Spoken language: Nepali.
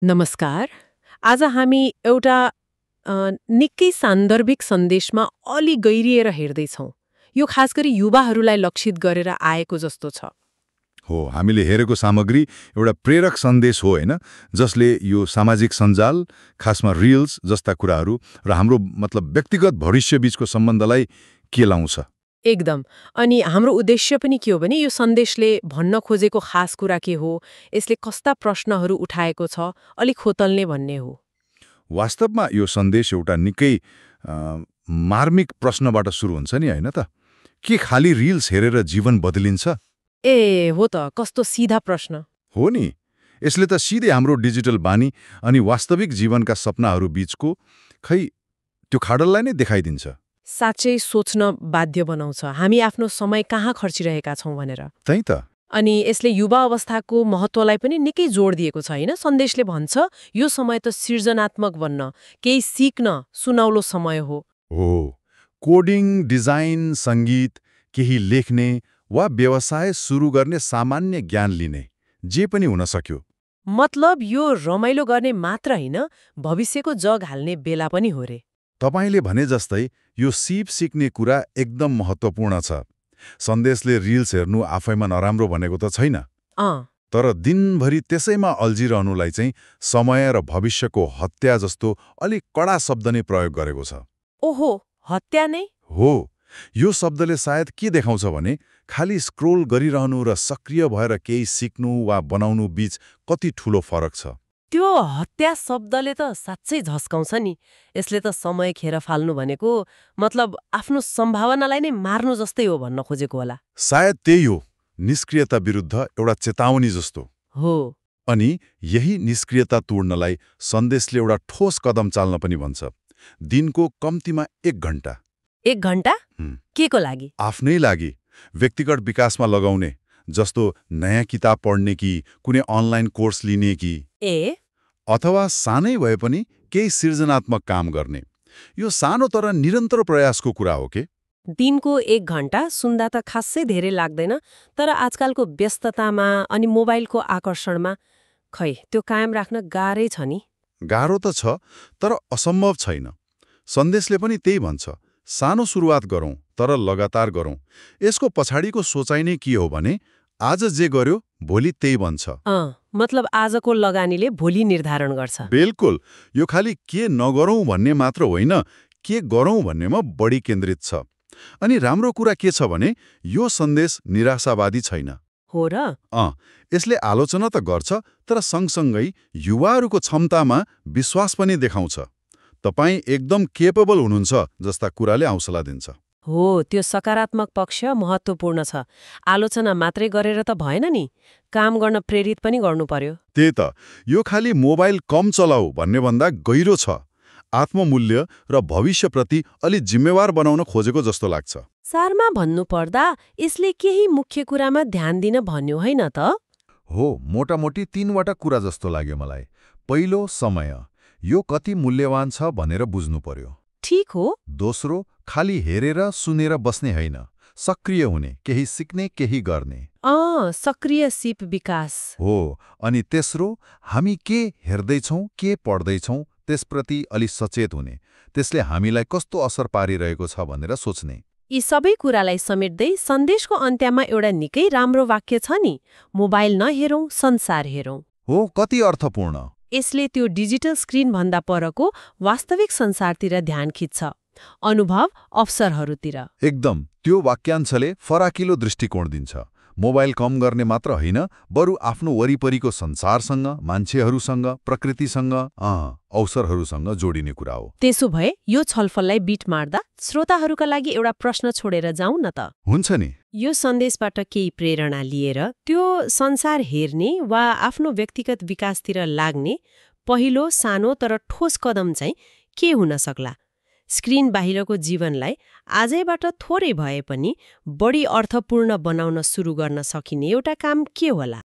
नमस्कार। आज हामी एउटा निकै सान्दर्भिक सन्देशमा अलि गहिरिएर हेर्दैछौँ। यो खास गरी युवाहरूलाई लक्षित गरेर आएको जस्तो छ। हो, हामीले हेरेको सामग्री एउटा प्रेरक सन्देश हो हैन, जसले यो सामाजिक सञ्जाल, खासमा रिल्स जस्ता कुराहरू र हाम्रो व्यक्तिगत भविष्य बीचको सम्बन्धलाई केलाउँछ। एकदम। अनि हाम्रो उद्देश्य पनि के हो भने यो सन्देशले भन्न खोजेको खास कुरा के हो, यसले कस्ता प्रश्नहरू उठाएको छ, अलिक खोतल्ने भन्ने हो। वास्तवमा यो सन्देश एउटा निकै मार्मिक प्रश्नबाट सुरु हुन्छ नि, हैन त? के खाली रिल्स हेरेर जीवन बदलिन्छ? ए हो त, कस्तो सिधा प्रश्न। हो नि। यसले त सिधै हाम्रो डिजिटल बानी अनि वास्तविक जीवनका सपनाहरू बीचको त्यो खाडललाई नै देखाइदिन्छ। साँच्चै सोच्न बाध्य बनाउँछ हामी आफ्नो समय कहाँ खर्चिरहेका छौँ भनेर। त्यही त। अनि यसले युवा अवस्थाको महत्त्वलाई पनि निकै जोड दिएको छ हैन। सन्देशले भन्छ यो समय त सृजनात्मक बन्न, केही सिक्न सुनौलो समय हो। हो, कोडिङ, डिजाइन, सङ्गीत, केही लेख्ने वा व्यवसाय सुरु गर्ने सामान्य ज्ञान लिने, जे पनि हुन सक्यो। मतलब यो रमाइलो गर्ने मात्र होइन, भविष्यको जग हाल्ने बेला पनि हो रे। तपाईँले भने जस्तै यो सिप सिक्ने कुरा एकदम महत्त्वपूर्ण छ। सन्देशले रिल्स हेर्नु आफैमा नराम्रो भनेको त छैन, तर दिनभरि त्यसैमा अल्झिरहनुलाई चाहिँ समय र भविष्यको हत्या जस्तो अलिक कडा शब्द नै प्रयोग गरेको छ। ओहो, हत्या नै? हो, यो शब्दले सायद के देखाउँछ भने खाली स्क्रोल गरिरहनु र सक्रिय भएर केही सिक्नु वा बनाउनु बीच कति ठूलो फरक छ। त्यो हत्या शब्दले त साँच्चै झस्काउँछ नि। यसले त समय खेर फाल्नु भनेको मतलब आफ्नो सम्भावनालाई नै मार्नु जस्तै हो भन्न खोजेको होला। सायद त्यही हो, निष्क्रियता विरुद्ध एउटा चेतावनी जस्तो हो। अनि यही निष्क्रियता तोड्नलाई सन्देशले एउटा ठोस कदम चाल्न पनि भन्छ। दिनको कम्तीमा 1 घण्टा। 1 घण्टा? के को लागि? आफ्नै लागि, व्यक्तिगत विकासमा लगाउने, जस्तो नयाँ किताब पढ्ने कि कुनै अनलाइन कोर्स लिने कि अथवा सानै भए पनि केही सृजनात्मक काम गर्ने। यो सानो तर निरन्तर प्रयासको कुरा हो के? दिनको 1 घण्टा सुन्दा त खासै धेरै लाग्दैन, तर आजकलको व्यस्ततामा अनि मोबाइलको आकर्षणमा त्यो कायम राख्न गाह्रै छ नि। गाह्रो त छ, तर असम्भव छैन। सन्देशले पनि त्यही भन्छ, सानो सुरुवात गरौँ तर लगातार गरौँ। यसको पछाडिको सोचाइ नै के हो भने आज जे गर्यो भोलि त्यही बन्छ। मतलब आजको लगानीले भोलि निर्धारण गर्छ। बिल्कुल। यो खालि के नगरौँ भन्ने मात्र होइन, के गरौँ भन्नेमा बढी केन्द्रित छ। अनि राम्रो कुरा के छ भने यो सन्देश निराशावादी छैन। हो र? यसले आलोचना त गर्छ, तर सँगसँगै युवाहरूको क्षमतामा विश्वास पनि देखाउँछ। तपाईँ एकदम केपेबल हुनुहुन्छ जस्ता कुराले हौसला दिन्छ। हो, त्यो सकारात्मक पक्ष महत्त्वपूर्ण छ। आलोचना मात्रै गरेर त भएन नि, काम गर्न प्रेरित पनि गर्नु पर्यो। त्यही त, यो खालि मोबाइल कम चलाऊ भन्ने भन्दा गहिरो छ। आत्ममूल्य र भविष्यप्रति अलि जिम्मेवार बनाउन खोजेको जस्तो लाग्छ। सारमा भन्नुपर्दा यसले केही मुख्य कुरामा ध्यान दिन भन्यो होइन त? हो, मोटामोटी 3वटा कुरा जस्तो लाग्यो मलाई। पहिलो, समय। यो कति मूल्यवान छ भनेर बुझ्नु पर्यो। ठीक हो। दोस्रो, खाली हेरेर सुनेर बस्ने होइन, सक्रिय हुने, केही सिक्ने, केही गर्ने। सक्रिय सिप विकास हो। अनि तेस्रो, हामी के हेर्दैछौँ, के पढ्दैछौँ त्यसप्रति अलि सचेत हुने, त्यसले हामीलाई कस्तो असर पारिरहेको छ भनेर सोच्ने। यी सबै कुरालाई समेट्दै सन्देशको अन्त्यमा एउटा निकै राम्रो वाक्य छ नि, मोबाइल नहेरौँ, संसार हेरौँ। हो, कति अर्थपूर्ण। यसले त्यो डिजिटल स्क्रिन भन्दा परको वास्तविक संसारतिर ध्यान खिच्छ, अनुभव, अवसरहरूतिर। एकदम। त्यो वाक्यांशले फराकिलो दृष्टिकोण दिन्छ। मोबाइल कम गर्ने मात्र होइन, बरु आफ्नो वरिपरिको संसारसँग, मान्छेहरूसँग, प्रकृतिसँग, अवसरहरूसँग जोडिने कुरा हो। त्यसो भए यो छलफललाई बिट मार्दा श्रोताहरूका लागि एउटा प्रश्न छोडेर जाउँ न त। हुन्छ नि। यो सन्देशबाट केही प्रेरणा लिएर त्यो संसार हेर्ने वा आफ्नो व्यक्तिगत विकासतिर लाग्ने पहिलो सानो तर ठोस कदम चाहिँ के हुन सक्ला? स्क्रिन बाहिरको जीवनलाई आजैबाट थोरै भए पनि बढी अर्थपूर्ण बनाउन सुरु गर्न सकिने एउटा काम के होला?